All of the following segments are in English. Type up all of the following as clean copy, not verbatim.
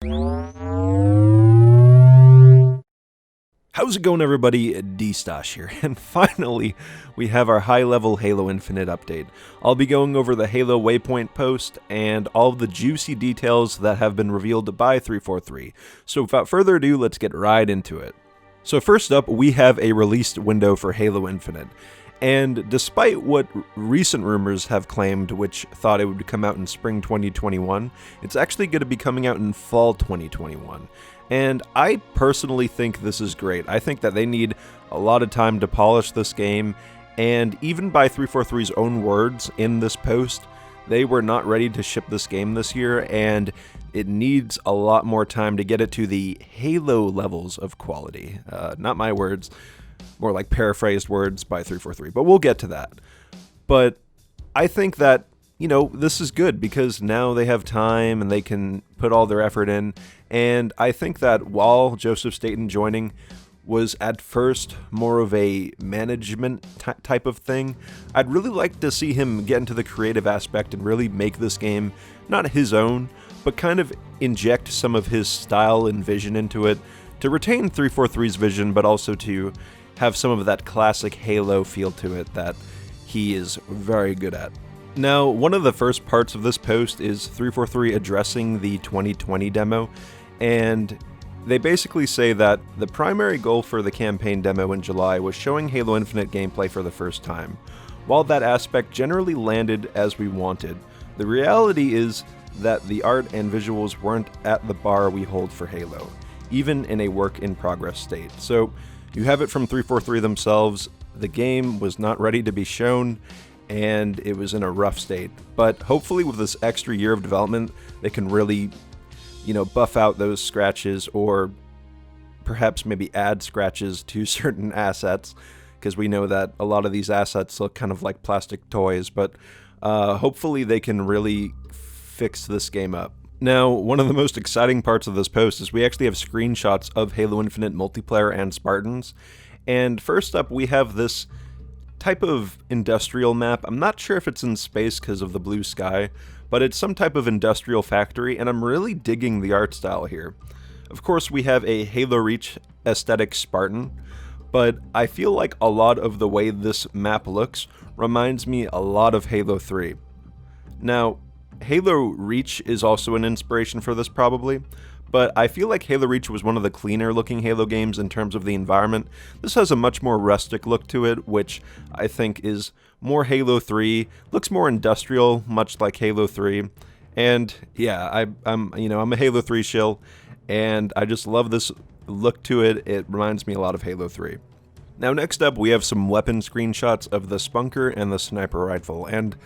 How's it going, everybody? D-Stash here, and finally, we have our high-level Halo Infinite update. I'll be going over the Halo Waypoint post and all of the juicy details that have been revealed by 343. So without further ado, let's get right into it. So first up, we have a released window for Halo Infinite. And despite what recent rumors have claimed, which thought it would come out in spring 2021, it's actually going to be coming out in fall 2021. And I personally think this is great. I think that they need a lot of time to polish this game, and even by 343's own words in this post, they were not ready to ship this game this year, and it needs a lot more time to get it to the Halo levels of quality. Not my words, more like paraphrased words by 343, but we'll get to that. But I think that, this is good because now they have time and they can put all their effort in. And I think that while Joseph Staten joining was at first more of a management type of thing, I'd really like to see him get into the creative aspect and really make this game not his own, but kind of inject some of his style and vision into it to retain 343's vision, but also to have some of that classic Halo feel to it that he is very good at. Now, one of the first parts of this post is 343 addressing the 2020 demo, and they basically say that the primary goal for the campaign demo in July was showing Halo Infinite gameplay for the first time. While that aspect generally landed as we wanted, the reality is that the art and visuals weren't at the bar we hold for Halo, even in a work-in-progress state. So, you have it from 343 themselves, the game was not ready to be shown, and it was in a rough state. But hopefully with this extra year of development, they can really, buff out those scratches, or perhaps maybe add scratches to certain assets, because we know that a lot of these assets look kind of like plastic toys, but hopefully they can really fix this game up. Now, one of the most exciting parts of this post is we actually have screenshots of Halo Infinite multiplayer and Spartans. And first up, we have this type of industrial map. I'm not sure if it's in space because of the blue sky, but it's some type of industrial factory, and I'm really digging the art style here. Of course, we have a Halo Reach aesthetic Spartan, but I feel like a lot of the way this map looks reminds me a lot of Halo 3. Now, Halo Reach is also an inspiration for this probably, but I feel like Halo Reach was one of the cleaner looking Halo games in terms of the environment. This has a much more rustic look to it, which I think is more Halo 3, looks more industrial, much like Halo 3. And yeah, I'm a Halo 3 shill, and I just love this look to it. It reminds me a lot of Halo 3. Now next up, we have some weapon screenshots of the Spunker and the sniper rifle, and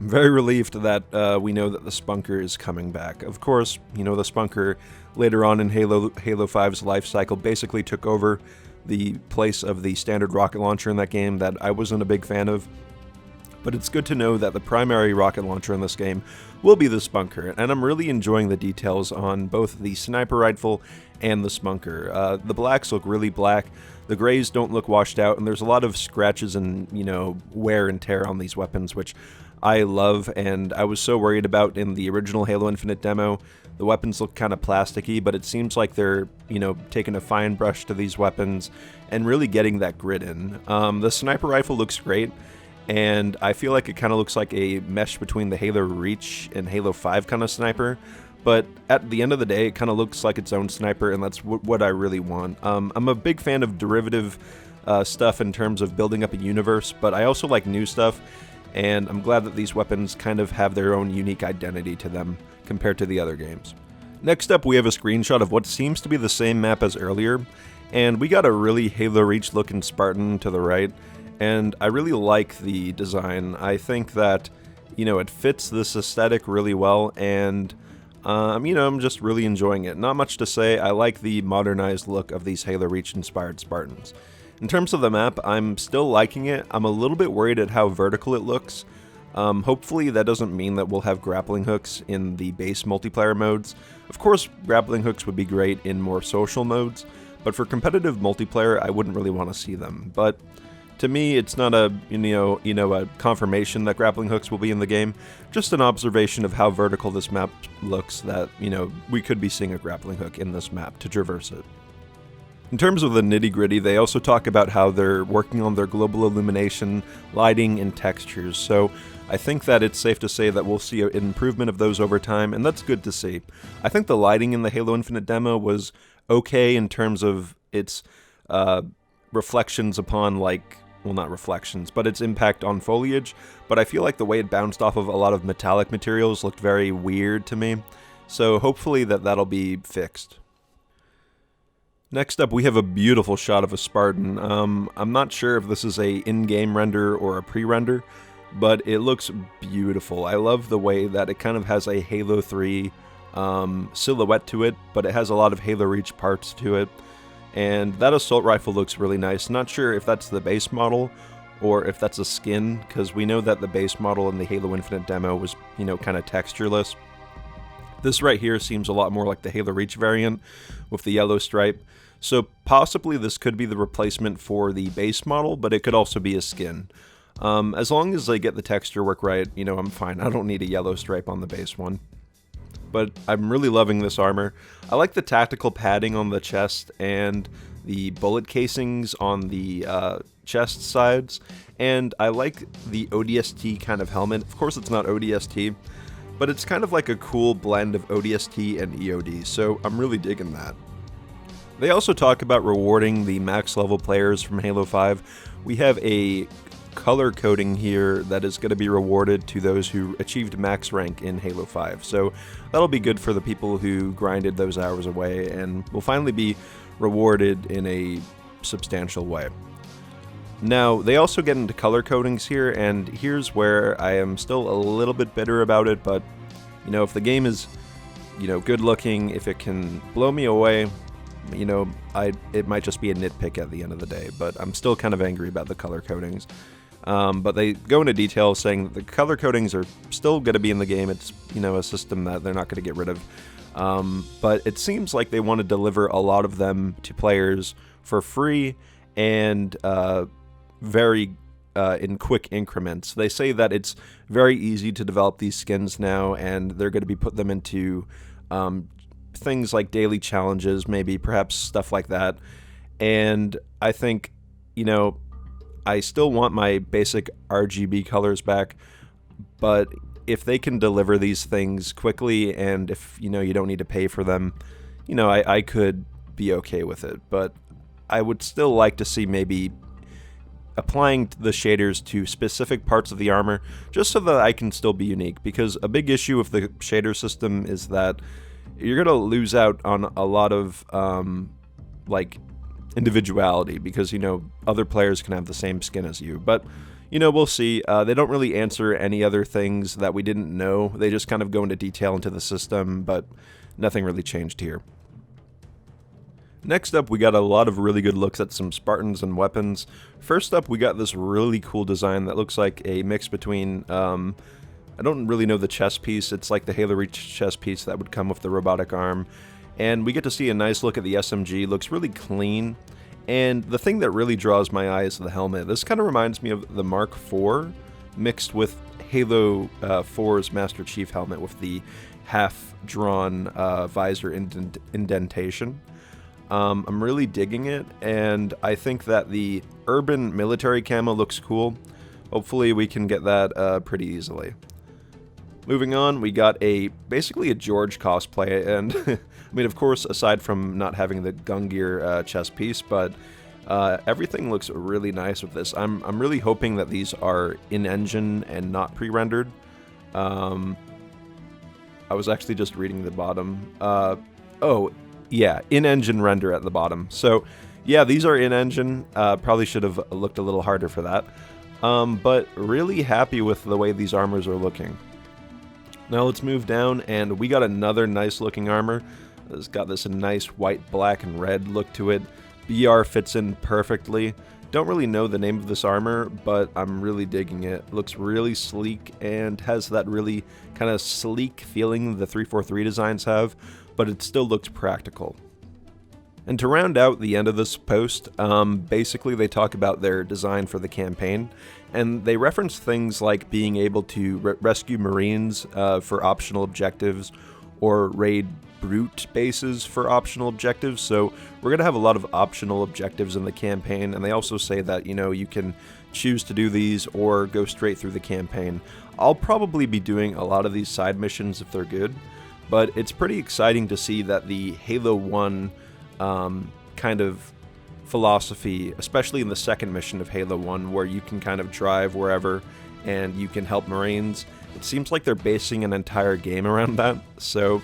I'm very relieved that we know that the Spunker is coming back. Of course, the Spunker later on in Halo 5's life cycle basically took over the place of the standard rocket launcher in that game that I wasn't a big fan of. But it's good to know that the primary rocket launcher in this game will be the Spunker, and I'm really enjoying the details on both the sniper rifle and the Spunker. The blacks look really black, the grays don't look washed out, and there's a lot of scratches and, wear and tear on these weapons, which I love, and I was so worried about in the original Halo Infinite demo. The weapons look kind of plasticky, but it seems like they're, taking a fine brush to these weapons and really getting that grit in. The sniper rifle looks great, and I feel like it kind of looks like a mesh between the Halo Reach and Halo 5 kind of sniper, but at the end of the day, it kind of looks like its own sniper, and that's what I really want. I'm a big fan of derivative stuff in terms of building up a universe, but I also like new stuff, and I'm glad that these weapons kind of have their own unique identity to them compared to the other games. Next up, we have a screenshot of what seems to be the same map as earlier, and we got a really Halo Reach looking Spartan to the right, and I really like the design. I think that, it fits this aesthetic really well, and, I'm just really enjoying it. Not much to say, I like the modernized look of these Halo Reach inspired Spartans. In terms of the map, I'm still liking it. I'm a little bit worried at how vertical it looks. Hopefully that doesn't mean that we'll have grappling hooks in the base multiplayer modes. Of course, grappling hooks would be great in more social modes, but for competitive multiplayer, I wouldn't really want to see them. But To me, it's not a a confirmation that grappling hooks will be in the game, just an observation of how vertical this map looks that, we could be seeing a grappling hook in this map to traverse it. In terms of the nitty-gritty, they also talk about how they're working on their global illumination, lighting, and textures, so I think that it's safe to say that we'll see an improvement of those over time, and that's good to see. I think the lighting in the Halo Infinite demo was okay in terms of its reflections upon, well, not reflections, but its impact on foliage, but I feel like the way it bounced off of a lot of metallic materials looked very weird to me, so hopefully that'll be fixed. Next up, we have a beautiful shot of a Spartan. I'm not sure if this is a in-game render or a pre-render, but it looks beautiful. I love the way that it kind of has a Halo 3 silhouette to it, but it has a lot of Halo Reach parts to it. And that assault rifle looks really nice. Not sure if that's the base model or if that's a skin, because we know that the base model in the Halo Infinite demo was, kind of textureless. This right here seems a lot more like the Halo Reach variant with the yellow stripe. So possibly this could be the replacement for the base model, but it could also be a skin. As long as they get the texture work right, I'm fine. I don't need a yellow stripe on the base one. But I'm really loving this armor. I like the tactical padding on the chest and the bullet casings on the chest sides, and I like the ODST kind of helmet. Of course it's not ODST, but it's kind of like a cool blend of ODST and EOD, so I'm really digging that. They also talk about rewarding the max level players from Halo 5. We have a color coding here that is going to be rewarded to those who achieved max rank in Halo 5. So that'll be good for the people who grinded those hours away and will finally be rewarded in a substantial way. Now, they also get into color codings here, and here's where I am still a little bit bitter about it, but, if the game is, good looking, if it can blow me away, it might just be a nitpick at the end of the day, but I'm still kind of angry about the color codings. But they go into detail saying that the color codings are still going to be in the game. It's, a system that they're not going to get rid of. But it seems like they want to deliver a lot of them to players for free and very in quick increments. They say that it's very easy to develop these skins now, and they're going to be put them into things like daily challenges, maybe, perhaps stuff like that. And I think, I still want my basic RGB colors back, but if they can deliver these things quickly, and if, you don't need to pay for them, I could be okay with it. But I would still like to see maybe applying the shaders to specific parts of the armor, just so that I can still be unique, because a big issue with the shader system is that you're going to lose out on a lot of, individuality, because, other players can have the same skin as you. But, we'll see. They don't really answer any other things that we didn't know. They just kind of go into detail into the system, but nothing really changed here. Next up, we got a lot of really good looks at some Spartans and weapons. First up, we got this really cool design that looks like a mix between, I don't really know the chest piece. It's like the Halo Reach chest piece that would come with the robotic arm. And we get to see a nice look at the SMG. Looks really clean. And the thing that really draws my eye is the helmet. This kind of reminds me of the Mark IV mixed with Halo 4's Master Chief helmet with the half-drawn visor indentation. I'm really digging it, and I think that the urban military camo looks cool. Hopefully we can get that pretty easily. Moving on, we got basically a George cosplay, and I mean, of course, aside from not having the Gungear chest piece, but everything looks really nice with this. I'm really hoping that these are in-engine and not pre-rendered. I was actually just reading the bottom. Oh, yeah, in-engine render at the bottom. So, yeah, these are in-engine. Probably should have looked a little harder for that. But really happy with the way these armors are looking. Now let's move down, and we got another nice looking armor. It's got this nice white, black, and red look to it. BR fits in perfectly. Don't really know the name of this armor, but I'm really digging it. Looks really sleek and has that really kind of sleek feeling the 343 designs have, but it still looks practical. And to round out the end of this post, basically they talk about their design for the campaign, and they reference things like being able to rescue Marines for optional objectives, or raid brute bases for optional objectives. So we're going to have a lot of optional objectives in the campaign, and they also say that, you know, you can choose to do these or go straight through the campaign. I'll probably be doing a lot of these side missions if they're good, but it's pretty exciting to see that the Halo 1 kind of philosophy, especially in the second mission of Halo 1, where you can kind of drive wherever and you can help Marines. It seems like they're basing an entire game around that, so,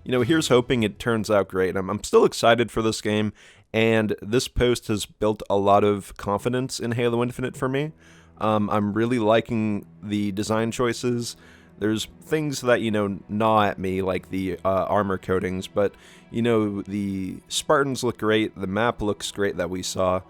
you know, here's hoping it turns out great. I'm still excited for this game, and this post has built a lot of confidence in Halo Infinite for me. I'm really liking the design choices. There's things that, you know, gnaw at me, like the armor coatings, but, you know, the Spartans look great, the map looks great that we saw,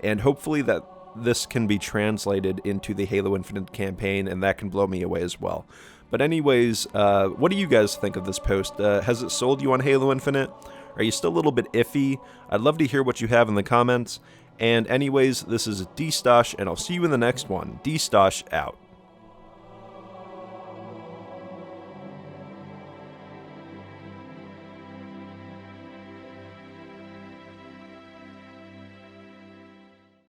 and hopefully that this can be translated into the Halo Infinite campaign, and that can blow me away as well. But anyways, what do you guys think of this post? Has it sold you on Halo Infinite? Are you still a little bit iffy? I'd love to hear what you have in the comments. And anyways, this is D-Stosh, and I'll see you in the next one. D-Stosh out.